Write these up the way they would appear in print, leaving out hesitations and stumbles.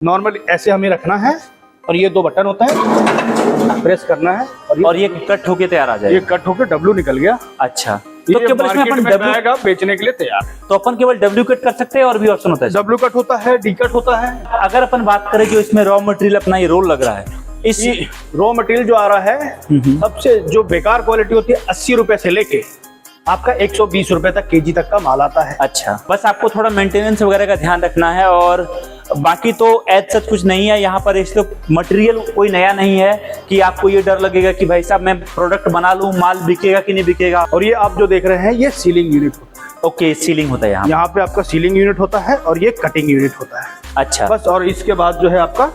Normally ऐसे हमें रखना है और ये दो बटन होता है, प्रेस करना है और ये कट होके तैयार आ जाएगा। ये कट होके डब्लू निकल गया। अच्छा, तो केवल इसमें अपन डब्लू आएगा बेचने के लिए तैयार है। तो अपन केवल डब्ल्यू कट कर सकते हैं और भी ऑप्शन होता है? डब्लू कट होता है, डी कट होता है। अगर अपन बात करें जो इसमें रॉ मटेरियल अपना ये रोल लग रहा है, इस रॉ मटेरियल जो आ रहा है सबसे जो बेकार क्वालिटी होती है 80 रुपए से लेके आपका 120 रुपए तक केजी तक का माल आता है। अच्छा, बस आपको थोड़ा मेंटेनेंस वगैरह का ध्यान रखना है और बाकी तो एज सच कुछ नहीं है यहाँ पर। इसलिए मटेरियल कोई नया नहीं है कि आपको ये डर लगेगा कि भाई साहब मैं प्रोडक्ट बना लूं, माल बिकेगा कि नहीं बिकेगा। और ये आप जो देख रहे हैं ये सीलिंग यूनिट होता है। ओके, सीलिंग होता है यहाँ पे आपका सीलिंग यूनिट होता है और ये कटिंग यूनिट होता है। अच्छा, बस। और इसके बाद जो है आपका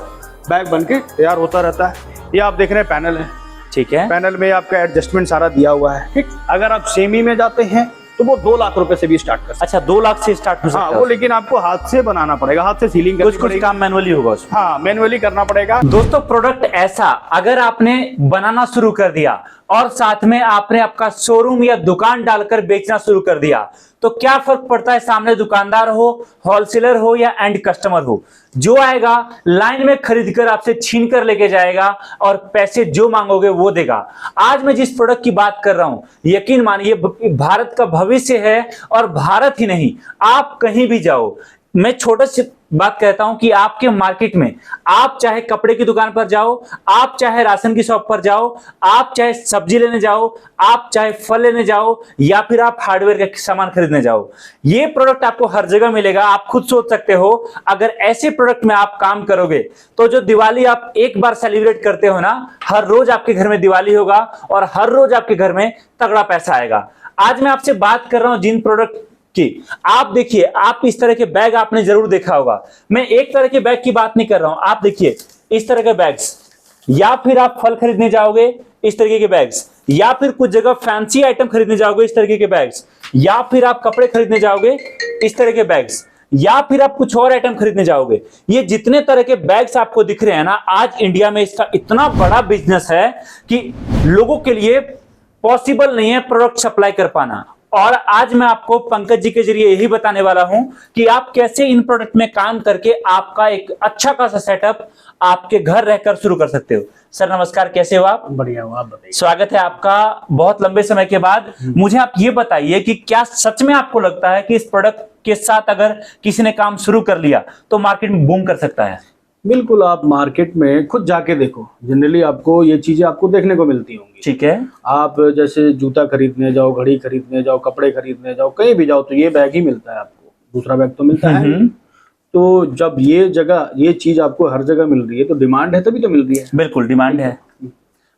बैग बन के तैयार होता रहता है। ये आप देख रहे हैं पैनल है, ठीक है। पैनल में आपका एडजस्टमेंट सारा दिया हुआ है, ठीक। अगर आप सेमी में जाते हैं तो वो 2 लाख रुपए से भी स्टार्ट कर सकते हैं। अच्छा, 2 लाख से स्टार्ट हो सकता है। हाँ, वो लेकिन आपको हाथ से बनाना पड़ेगा, हाथ से सीलिंग करनी कुछ काम मैनुअली होगा उसमें। हाँ, मैनुअली करना पड़ेगा। दोस्तों, प्रोडक्ट ऐसा अगर आपने बनाना शुरू कर दिया और साथ में आपने आपका शोरूम या दुकान डालकर बेचना शुरू कर दिया तो क्या फर्क पड़ता है? सामने दुकानदार हो, होलसेलर हो या एंड कस्टमर हो, जो आएगा लाइन में खरीद कर आपसे छीन कर लेके जाएगा और पैसे जो मांगोगे वो देगा। आज मैं जिस प्रोडक्ट की बात कर रहा हूं, यकीन मानिए भारत का भविष्य है। और भारत ही नहीं, आप कहीं भी जाओ, मैं छोटा सी बात कहता हूं कि आपके मार्केट में आप चाहे कपड़े की दुकान पर जाओ, आप चाहे राशन की शॉप पर जाओ, आप चाहे सब्जी लेने जाओ, आप चाहे फल लेने जाओ या फिर आप हार्डवेयर का सामान खरीदने जाओ, ये प्रोडक्ट आपको हर जगह मिलेगा। आप खुद सोच सकते हो, अगर ऐसे प्रोडक्ट में आप काम करोगे तो जो दिवाली आप एक बार सेलिब्रेट करते हो ना, हर रोज आपके घर में दिवाली होगा और हर रोज आपके घर में तगड़ा पैसा आएगा। आज मैं आपसे बात कर रहा हूं जिन प्रोडक्ट कि आप देखिए, आप इस तरह के बैग आपने जरूर देखा होगा। मैं एक तरह के बैग की बात नहीं कर रहा हूं, आप देखिए इस तरह के बैग्स, या फिर आप फल खरीदने जाओगे इस तरीके के बैग्स, या फिर कुछ जगह फैंसी आइटम खरीदने जाओगे इस तरीके के बैग्स, या फिर आप कपड़े खरीदने जाओगे इस तरह के बैग्स, या फिर आप कुछ और आइटम खरीदने जाओगे। ये जितने तरह के बैग्स आपको दिख रहे हैं ना, आज इंडिया में इसका इतना बड़ा बिजनेस है कि लोगों के लिए पॉसिबल नहीं है प्रोडक्ट सप्लाई कर पाना। और आज मैं आपको पंकज जी के जरिए यही बताने वाला हूं कि आप कैसे इन प्रोडक्ट में काम करके आपका एक अच्छा खासा सेटअप आपके घर रहकर शुरू कर सकते हो। सर नमस्कार, कैसे हो आप? बढ़िया हो, आप बताइए। स्वागत है आपका बहुत लंबे समय के बाद। मुझे आप ये बताइए कि क्या सच में आपको लगता है कि इस प्रोडक्ट के साथ अगर किसी ने काम शुरू कर लिया तो मार्केट में बूम कर सकता है? बिल्कुल, आप मार्केट में खुद जाके देखो, जनरली आपको ये चीजें आपको देखने को मिलती होंगी। ठीक है। आप जैसे जूता खरीदने जाओ, घड़ी खरीदने जाओ, कपड़े खरीदने जाओ, कहीं भी जाओ तो ये बैग ही मिलता है आपको, दूसरा बैग तो मिलता है। तो जब ये चीज आपको हर जगह मिल रही है तो डिमांड है, तभी तो मिल रही है। बिल्कुल डिमांड है,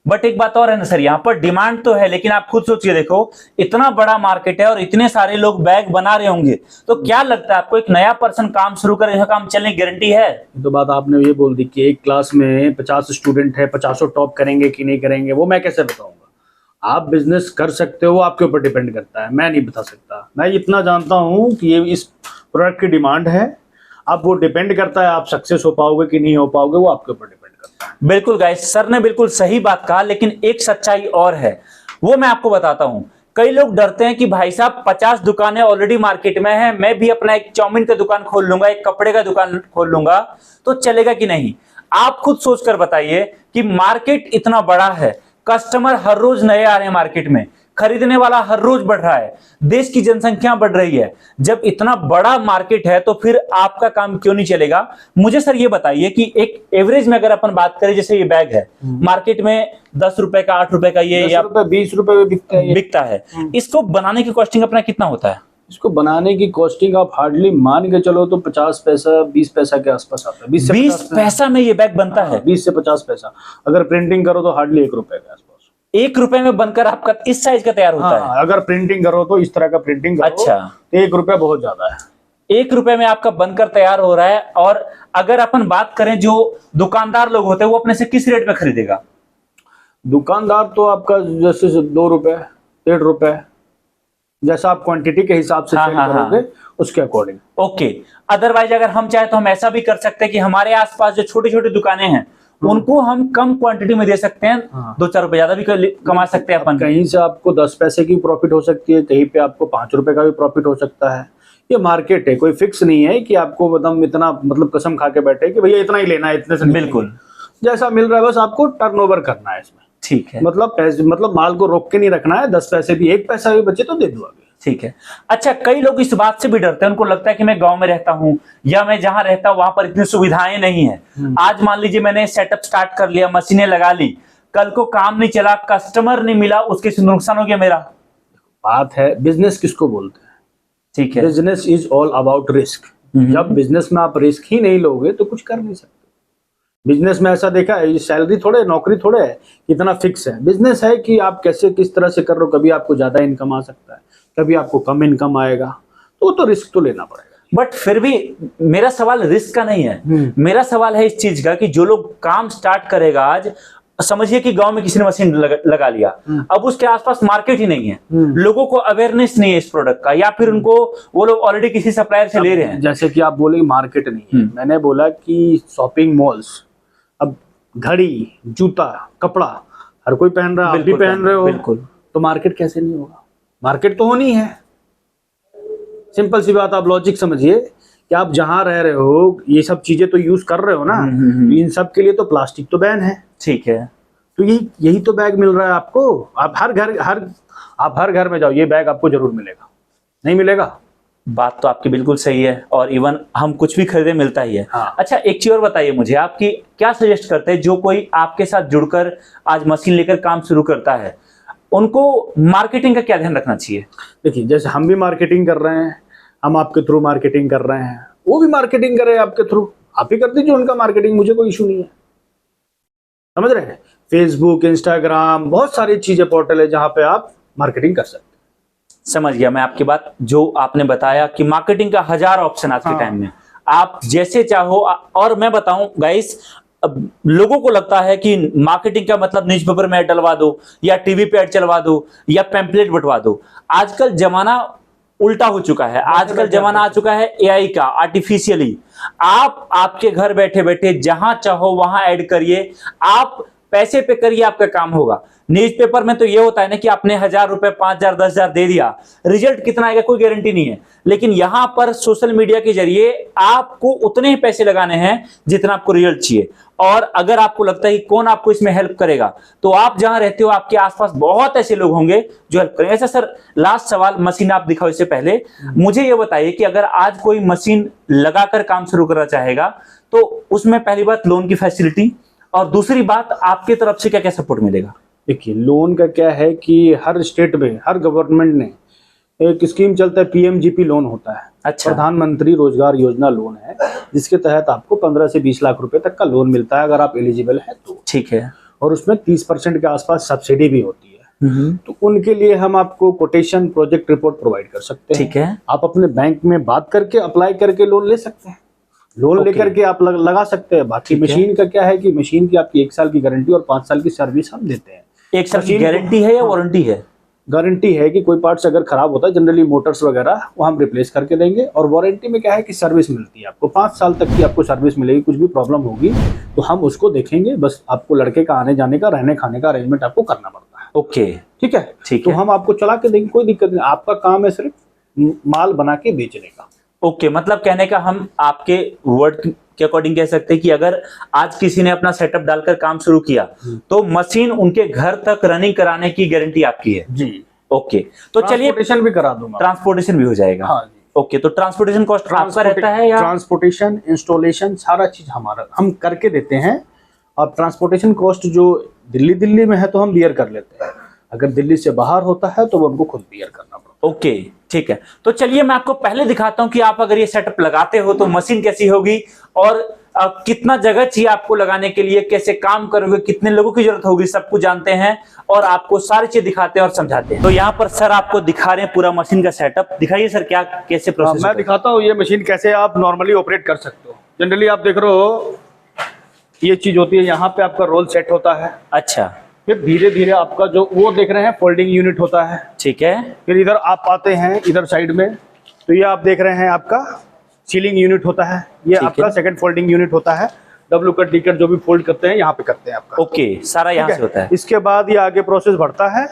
बट एक बात और है ना सर, यहाँ पर डिमांड तो है लेकिन आप खुद सोचिए, देखो इतना बड़ा मार्केट है और इतने सारे लोग बैग बना रहे होंगे, तो क्या लगता है आपको एक नया पर्सन काम शुरू करे, यह काम चलने की गारंटी है? तो बात आपने ये बोल दी कि एक क्लास में 50 स्टूडेंट है, 50 टॉप करेंगे कि नहीं करेंगे, वो मैं कैसे बताऊंगा? आप बिजनेस कर सकते हो, वो आपके ऊपर डिपेंड करता है, मैं नहीं बता सकता। मैं इतना जानता हूँ कि ये इस प्रोडक्ट की डिमांड है, अब वो डिपेंड करता है आप सक्सेस हो पाओगे कि नहीं हो पाओगे, वो आपके ऊपर डिपेंड करता है। बिल्कुल गाइस, सर ने बिल्कुल सही बात कहा, लेकिन एक सच्चाई और है, वो मैं आपको बताता हूं। कई लोग डरते हैं कि भाई साहब 50 दुकानें ऑलरेडी मार्केट में हैं, मैं भी अपना एक चाउमीन का दुकान खोल लूंगा, एक कपड़े का दुकान खोल लूंगा तो चलेगा कि नहीं? आप खुद सोचकर बताइए कि मार्केट इतना बड़ा है, कस्टमर हर रोज नए आ रहे हैं मार्केट में, खरीदने वाला हर रोज बढ़ रहा है, देश की जनसंख्या बढ़ रही है। जब इतना बड़ा मार्केट है तो फिर आपका काम क्यों नहीं चलेगा? मुझे सर ये बताइए कि एक एवरेज में अगर अपन बात करें, जैसे ये बैग है मार्केट में 10 रुपए का, 8 रुपए का, ये या 20 रुपए में बिकता है। इसको बनाने की कॉस्टिंग अपना कितना होता है? इसको बनाने की कॉस्टिंग आप हार्डली मान के चलो तो 50 पैसा 20 पैसा के आसपास आता है। 20 पैसा में ये बैग बनता है? 20 से 50 पैसा। अगर प्रिंटिंग करो तो हार्डली 1 रुपए के आसपास। 1 रुपए में बनकर आपका इस साइज का तैयार होता है? अगर प्रिंटिंग करो तो इस तरह का प्रिंटिंग करो, अच्छा, तो 1 रुपया बहुत ज्यादा है। 1 रुपए में आपका बनकर तैयार हो रहा है। और अगर अपन बात करें जो दुकानदार लोग होते हैं वो अपने से किस रेट में खरीदेगा? दुकानदार तो आपका जैसे 2 रुपए 1.5 रुपए, जैसा आप क्वांटिटी के हिसाब से सेल करोगे उसके अकॉर्डिंग। ओके, अदरवाइज अगर हम चाहे तो हम ऐसा भी कर सकते हैं कि हमारे आसपास जो छोटी छोटी दुकानें हैं उनको हम कम क्वांटिटी में दे सकते हैं, 2-4 रुपए ज्यादा भी कमा सकते हैं अपन। कहीं से आपको 10 पैसे की प्रॉफिट हो सकती है, कहीं पे आपको 5 रुपए का भी प्रॉफिट हो सकता है। ये मार्केट है, कोई फिक्स नहीं है कि आपको मतलब इतना मतलब कसम खा के बैठे कि भैया इतना ही लेना है, इतने से नहीं बिल्कुल। लेना। जैसा मिल रहा है बस आपको टर्नओवर करना है इसमें। ठीक है, मतलब पैसे, मतलब माल को रोक के नहीं रखना है, 10 पैसे भी, 1 पैसा भी बचे तो दे दो आगे। ठीक है। अच्छा, कई लोग इस बात से भी डरते हैं, उनको लगता है कि मैं गांव में रहता हूं या मैं जहां रहता हूं वहां पर इतनी सुविधाएं नहीं है। आज मान लीजिए मैंने सेटअप स्टार्ट कर लिया, मशीनें लगा ली, कल को काम नहीं चला, कस्टमर नहीं मिला, उसके से नुकसान हो गया मेरा। बात है बिजनेस किसको बोलते हैं? ठीक है। Business is all about risk. जब बिजनेस में आप रिस्क ही नहीं लोगे तो कुछ कर नहीं सकते। बिजनेस में ऐसा देखा है, ये सैलरी थोड़े, नौकरी थोड़े है इतना फिक्स है। बिजनेस है कि आप कैसे किस तरह से कर रहे हो, कभी आपको ज्यादा इनकम आ सकता है, कभी आपको कम इनकम आएगा, तो रिस्क तो लेना पड़ेगा। बट फिर भी मेरा सवाल रिस्क का नहीं है, मेरा सवाल है इस चीज का कि जो लोग काम स्टार्ट करेगा, आज समझिए कि गांव में किसी ने मशीन लगा लिया, अब उसके आसपास मार्केट ही नहीं है, लोगों को अवेयरनेस नहीं है इस प्रोडक्ट का, या फिर उनको वो लोग ऑलरेडी किसी सप्लायर से ले रहे हैं। जैसे कि आप बोले मार्केट नहीं है, मैंने बोला कि शॉपिंग मॉल्स, अब घड़ी, जूता, कपड़ा हर कोई पहन रहा है, आप भी पहन रहे हो, बिल्कुल, तो मार्केट कैसे नहीं होगा? मार्केट तो होनी है। सिंपल सी बात, आप लॉजिक समझिए कि आप जहां रह रहे हो ये सब चीजें तो यूज कर रहे हो ना, तो इन सब के लिए तो प्लास्टिक तो बैन है। ठीक है। तो यही तो बैग मिल रहा है आपको। आप हर घर में जाओ, ये बैग आपको जरूर मिलेगा, नहीं मिलेगा? बात तो आपकी बिल्कुल सही है, और इवन हम कुछ भी खरीदे मिलता ही है। हाँ। अच्छा, एक चीज और बताइए मुझे, आपकी क्या सजेस्ट करते हैं जो कोई आपके साथ जुड़कर आज मशीन लेकर काम शुरू करता है, उनको मार्केटिंग का क्या ध्यान रखना चाहिए? देखिए, जैसे हम भी मार्केटिंग कर रहे हैं, हम आपके थ्रू मार्केटिंग कर रहे हैं, वो भी मार्केटिंग करे आपके थ्रू, आप ही कर दीजिए उनका मार्केटिंग, मुझे कोई इशू नहीं है। समझ रहे हैं? फेसबुक, इंस्टाग्राम, बहुत सारी चीजें, पोर्टल है जहां पे आप मार्केटिंग कर सकते हैं। समझ गया मैं आपकी बात, जो आपने बताया कि मार्केटिंग का 1000 ऑप्शन आज के टाइम में, आप जैसे चाहो। और मैं बताऊं गाइस, अब लोगों को लगता है कि मार्केटिंग का मतलब न्यूज़पेपर में ऐड डलवा दो, या टीवी पे ऐड चलवा दो, या पैम्पलेट बंटवा दो। आजकल जमाना उल्टा हो चुका है, आजकल जमाना आ चुका है एआई का, आर्टिफिशियली। आप आपके घर बैठे बैठे जहां चाहो वहां ऐड करिए, आप पैसे पे करिए, आपका काम होगा। न्यूज़पेपर में तो ये होता है ना कि आपने 1000 रुपए, 5000, 10,000 दे दिया, रिजल्ट कितना आएगा कोई गारंटी नहीं है। लेकिन यहां पर सोशल मीडिया के जरिए आपको उतने ही पैसे लगाने हैं जितना आपको रिजल्ट चाहिए। और अगर आपको लगता है कि कौन आपको इसमें हेल्प करेगा, तो आप जहां रहते हो आपके आसपास बहुत ऐसे लोग होंगे जो हेल्प करेंगे। ऐसा सर, लास्ट सवाल, मशीन आप दिखाओ इससे पहले मुझे ये बताइए कि अगर आज कोई मशीन लगाकर काम शुरू करना चाहेगा, तो उसमें पहली बात लोन की फैसिलिटी, और दूसरी बात आपकी तरफ से क्या क्या सपोर्ट मिलेगा? देखिए, लोन का क्या है कि हर स्टेट में, हर गवर्नमेंट ने एक स्कीम चलता है, पीएमजीपी लोन होता है। अच्छा। प्रधानमंत्री रोजगार योजना लोन है, जिसके तहत आपको 15 से 20 लाख रुपए तक का लोन मिलता है अगर आप एलिजिबल हैं तो। ठीक है। और उसमें 30% के आसपास सब्सिडी भी होती है। तो उनके लिए हम आपको कोटेशन, प्रोजेक्ट रिपोर्ट प्रोवाइड कर सकते हैं। ठीक है। आप अपने बैंक में बात करके अप्लाई करके लोन ले सकते हैं, लोन लेकर के आप लगा सकते हैं। बाकी मशीन का क्या है कि मशीन की आपकी 1 साल की गारंटी और 5 साल की सर्विस हम देते हैं। 1 साल की गारंटी है या वारंटी है? गारंटी है कि कोई पार्ट्स अगर खराब होता है, जनरली मोटर्स वगैरह, वो हम रिप्लेस करके देंगे। और वारंटी में क्या है कि सर्विस मिलती है आपको, 5 साल तक की आपको सर्विस मिलेगी। कुछ भी प्रॉब्लम होगी तो हम उसको देखेंगे, बस आपको लड़के का आने जाने का, रहने खाने का अरेंजमेंट आपको करना पड़ता है। ओके, ठीक है, ठीक तो है। हम आपको चला के देंगे, कोई दिक्कत नहीं। आपका काम है सिर्फ माल बना के बेचने का। ओके, मतलब कहने का हम आपके वर्ड के अकॉर्डिंग कह सकते हैं कि अगर आज किसी ने अपना सेटअप डालकर काम शुरू किया, तो मशीन उनके घर तक रनिंग कराने की गारंटी आपकी है? जी। ओके, तो चलिए, ट्रांसपोर्टेशन भी करा दूंगा। ट्रांसपोर्टेशन भी हो जाएगा? हाँ जी। ओके, तो ट्रांसपोर्टेशन कॉस्ट आपका रहता है या? ट्रांसपोर्टेशन, इंस्टॉलेशन, सारा चीज हमारा, हम करके देते हैं। अब ट्रांसपोर्टेशन कॉस्ट जो दिल्ली में है तो हम बियर कर लेते हैं, अगर दिल्ली से बाहर होता है तो वो हमको खुद बियर करना पड़ता है। ओके, ठीक है। तो चलिए मैं आपको पहले दिखाता हूं कि आप अगर ये सेटअप लगाते हो तो मशीन कैसी होगी, और कितना जगह चाहिए आपको लगाने के लिए, कैसे काम करोगे, कितने लोगों की जरूरत होगी, सब कुछ जानते हैं और आपको सारी चीज दिखाते हैं और समझाते हैं। तो यहाँ पर सर आपको दिखा रहे हैं पूरा मशीन का सेटअप। दिखाइए सर, क्या कैसे प्रोसेस? मैं दिखाता हूँ ये मशीन कैसे आप नॉर्मली ऑपरेट कर सकते हो। जनरली आप देख रहे हो ये चीज होती है, यहाँ पे आपका रोल सेट होता है। अच्छा। फिर धीरे धीरे आपका जो वो देख रहे हैं फोल्डिंग यूनिट होता है। ठीक है। फिर इधर आप आते हैं, इधर साइड में, तो ये आप देख रहे हैं आपका सीलिंग यूनिट होता है। ये आपका सेकंड फोल्डिंग यूनिट होता है। डब्ल्यू कट, डी कट जो भी फोल्ड करते हैं यहाँ पे करते हैं आपका। ओके, सारा यहाँ से होता है। इसके बाद ये आगे प्रोसेस बढ़ता है,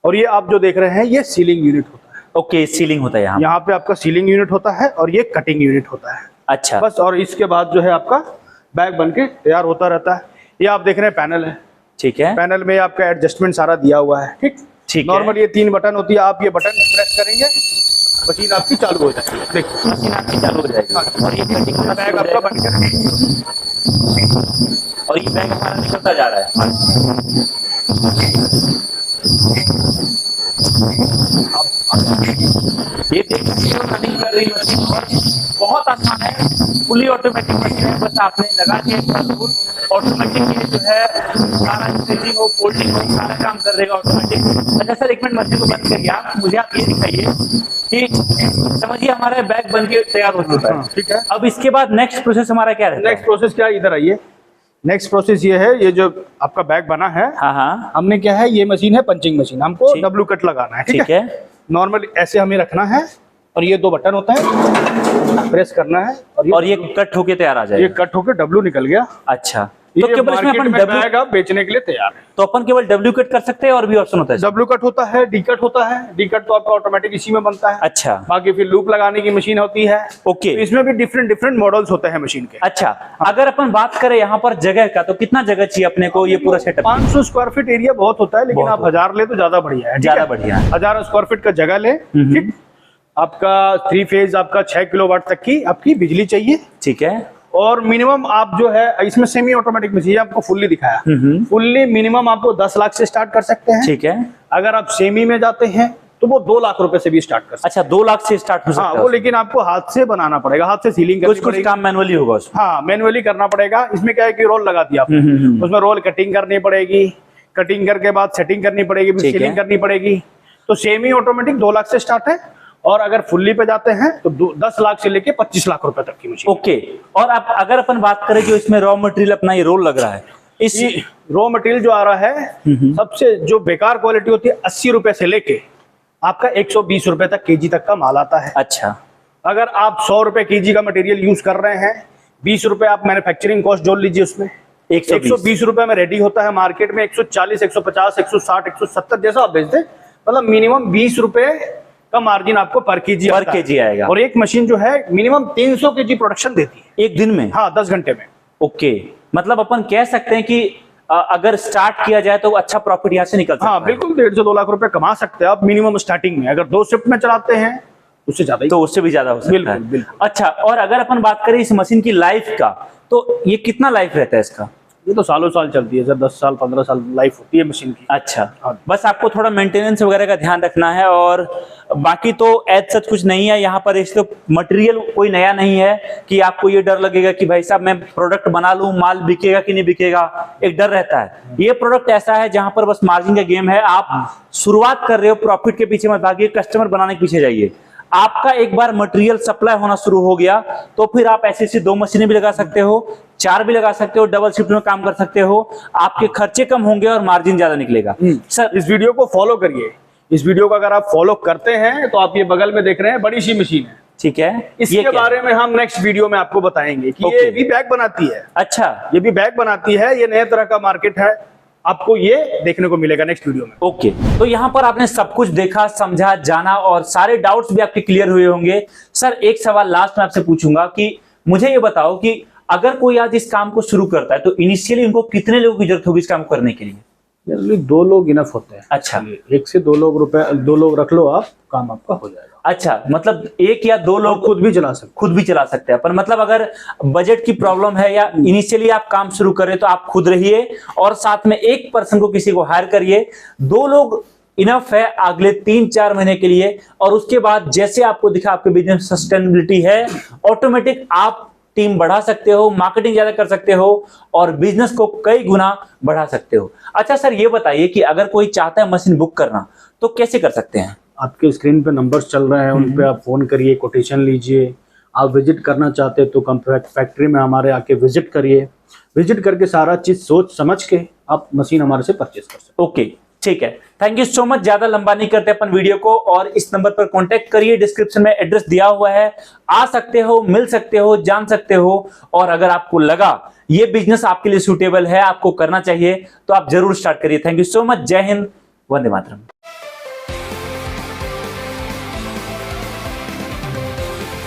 और ये आप जो देख रहे हैं ये सीलिंग यूनिट होता है। ओके, सीलिंग होता है यहाँ। यहाँ पे आपका सीलिंग यूनिट होता है और ये कटिंग यूनिट होता है अच्छा बस। और इसके बाद जो है आपका बैग बन के तैयार होता रहता है। ये आप देख रहे हैं पैनल है, ठीक है। पैनल में आपका एडजस्टमेंट सारा दिया हुआ है। ठीक ठीक है। नॉर्मल ये 3 बटन होती है, आप ये बटन प्रेस करेंगे मशीन आपकी चालू हो जाएगी। देखिए मशीन आपकी चालू हो जाएगी और ये कटिंग का बैग आपका बन के और ये बैग हमारा निकलता जा रहा है। ये देखिए कटिंग कर रही मशीन और बहुत आसान है, फुली ऑटोमेटिक मशीन है। बस आपने लगा के ऑटोमेटिक ये जो है सारा स्टिचिंग हो, फोल्डिंग हो, सारा काम कर देगा ऑटोमेटिक। अच्छा सर, एक मिनट मशीन को बंद करिए आप, मुझे आप ये दिखाइए कि समझिए हमारा बैग बन के तैयार हो चुका है। ठीक है। अब इसके बाद नेक्स्ट प्रोसेस हमारा क्या रहता है? नेक्स्ट प्रोसेस क्या है, इधर आइए। नेक्स्ट प्रोसेस ये है, ये जो आपका बैग बना है, हाँ हाँ हमने क्या है, ये मशीन है पंचिंग मशीन, हमको ठीक। डब्लू कट लगाना है। ठीक है। नॉर्मल ऐसे हमें रखना है और ये 2 बटन होता है, प्रेस करना है और ये कट होके तैयार आ ये जाएगा। कट होके डब्लू निकल गया। अच्छा, तो ये केवल इसमें मार्केट अपन में डब्ल्यू, बैग आप बेचने के लिए तैयार है। तो अपन केवल डब्ल्यू कट कर सकते हैं और भी ऑप्शन होता है? डब्लू कट होता है, डी कट होता है। डी कट तो आपका ऑटोमेटिक इसी में बनता है। अच्छा बाकी फिर लूप लगाने की मशीन होती है। ओके। तो इसमें भी डिफरेंट डिफरेंट मॉडल्स होते हैं मशीन के। अच्छा, अगर अपन बात करें यहाँ पर जगह का, तो कितना जगह चाहिए अपने को ये पूरा सेटअप? 500 स्क्वायर फीट एरिया बहुत होता है, लेकिन बहुत आप 1000 ले तो ज्यादा बढ़िया है। ज्यादा बढ़िया है। 1000 स्क्वायर फीट का जगह ले। ठीक, आपका 3 फेज आपका 6 किलोवाट तक की आपकी बिजली चाहिए। ठीक है। और मिनिमम आप जो है इसमें सेमी ऑटोमेटिक मशीन आपको फुल्ली दिखाया, फुल्ली मिनिमम आपको 10 लाख से स्टार्ट कर सकते हैं। ठीक है। अगर आप सेमी में जाते हैं तो वो 2 लाख रुपए से भी स्टार्ट कर सकते अच्छा, 2 लाख से स्टार्ट हो हैं। सकता हाँ, है वो लेकिन आपको हाथ से बनाना पड़ेगा, हाथ से सीलिंग करनी कुछ कुछ पड़ेगी। काम मैनुअली होगा उसमें। हाँ, मैनुअली करना पड़ेगा। इसमें क्या है कि रोल लगा दिया आपने, उसमें रोल कटिंग करनी पड़ेगी, कटिंग करके बाद सेटिंग करनी पड़ेगी, फिर ठीक है। सीलिंग करनी पड़ेगी। तो सेमी ऑटोमेटिक 2 लाख से स्टार्ट है, और अगर फुल्ली पे जाते हैं तो 10 लाख से लेके 25 लाख रुपए तक की मशीन। ओके। और अब अगर अपन बात करें जो इसमें रॉ मटेरियल अपना ये रोल लग रहा है, इस रॉ मटेरियल जो आ रहा है, सबसे जो बेकार क्वालिटी होती है 80 रुपए से लेके आपका 120 रुपए तक केजी तक का माल आता है। अच्छा, अगर आप 100 रुपए केजी का मटेरियल यूज कर रहे हैं, 20 रुपए आप मैन्युफैक्चरिंग कॉस्ट जोड़ लीजिए उसमें, 120 रुपए में रेडी होता है। मार्केट में 140, 150, 160, 170 जैसा आप बेचते हैं, मतलब मिनिमम 20 रुपए का मार्जिन आपको पर केजी आएगा। और एक मशीन जो है मिनिमम 300 केजी प्रोडक्शन देती है एक दिन में? हाँ, 10 घंटे में। ओके, मतलब अपन कह सकते हैं कि अगर स्टार्ट किया जाए तो अच्छा प्रॉफिट यहाँ से निकल सकता है। हाँ बिल्कुल, 1.5 से 2 लाख रुपए कमा सकते हैं आप मिनिमम स्टार्टिंग में। अगर 2 शिफ्ट में चलाते हैं उससे ज्यादा ही, तो उससे भी ज्यादा हो सकता बिल्कुल, है। बिल्कुल। अच्छा, और अगर अपन बात करें इस मशीन की लाइफ का, तो ये कितना लाइफ रहता है इसका? ये तो सालों साल चलती है सर, 10 साल 15 साल लाइफ होती है मशीन की। अच्छा, बस आपको थोड़ा मेंटेनेंस वगैरह का ध्यान रखना है, और बाकी तो एज सच कुछ नहीं है यहाँ पर। इसको मटेरियल कोई नया नहीं है कि आपको ये डर लगेगा कि भाई साहब मैं प्रोडक्ट बना लूं, माल बिकेगा कि नहीं बिकेगा, एक डर रहता है। ये प्रोडक्ट ऐसा है जहां पर बस मार्जिन का गेम है। आप शुरुआत कर रहे हो, प्रॉफिट के पीछे मत भागिए, कस्टमर बनाने के पीछे जाइए। आपका एक बार मटेरियल सप्लाई होना शुरू हो गया तो फिर आप ऐसी 2 मशीनें भी लगा सकते हो, 4 भी लगा सकते हो, डबल शिफ्ट में काम कर सकते हो। आपके खर्चे कम होंगे और मार्जिन ज्यादा निकलेगा। सर, इस वीडियो को फॉलो करिए। इस वीडियो को अगर आप फॉलो करते हैं तो आप ये बगल में देख रहे हैं बड़ी सी मशीन है, ठीक है। इसके बारे में हम नेक्स्ट वीडियो में आपको बताएंगे कि ये भी बैग बनाती है। अच्छा, ये भी बैग बनाती है, ये नए तरह का मार्केट है, आपको ये देखने को मिलेगा नेक्स्ट वीडियो में। ओके, तो यहाँ पर आपने सब कुछ देखा, समझा, जाना और सारे डाउट्स भी आपके क्लियर हुए होंगे। सर, एक सवाल लास्ट में आपसे पूछूंगा कि मुझे ये बताओ कि अगर कोई आज इस काम को शुरू करता है तो इनिशियली उनको कितने लोगों की जरूरत होगी इस काम को करने के लिए? जनरली 2 लोग इनफ होते हैं। अच्छा, 1 से 2 लोग रख लो आप, काम आपका हो जाएगा। अच्छा, मतलब 1 या 2 लोग खुद भी चला सकते हैं। पर मतलब अगर बजट की प्रॉब्लम है या इनिशियली आप काम शुरू कर रहे हैं तो आप खुद रहिए और साथ में 1 पर्सन को किसी को हायर करिए। 2 लोग इनफ है अगले 3-4 महीने के लिए, और उसके बाद जैसे आपको दिखा आपके बिजनेस सस्टेनेबिलिटी है, ऑटोमेटिक आप टीम बढ़ा सकते हो, मार्केटिंग ज्यादा कर सकते हो और बिजनेस को कई गुना बढ़ा सकते हो। अच्छा सर, ये बताइए कि अगर कोई चाहता है मशीन बुक करना तो कैसे कर सकते हैं? आपके स्क्रीन पे नंबर्स चल रहे हैं, उन पे आप फोन करिए, कोटेशन लीजिए। आप विजिट करना चाहते हैं तो फैक्ट्री में हमारे आके विजिट करिए। विजिट करके सारा चीज सोच समझ के आप मशीन हमारे से परचेज कर सकते हैं। ओके, ठीक है, थैंक यू सो मच। ज्यादा लंबा नहीं करते अपन वीडियो को, और इस नंबर पर कांटेक्ट करिए, डिस्क्रिप्शन में एड्रेस दिया हुआ है, आ सकते हो, मिल सकते हो, जान सकते हो। और अगर आपको लगा ये बिजनेस आपके लिए सूटेबल है, आपको करना चाहिए, तो आप जरूर स्टार्ट करिए। Thank you so much. जय हिंद, वंदे मातरम।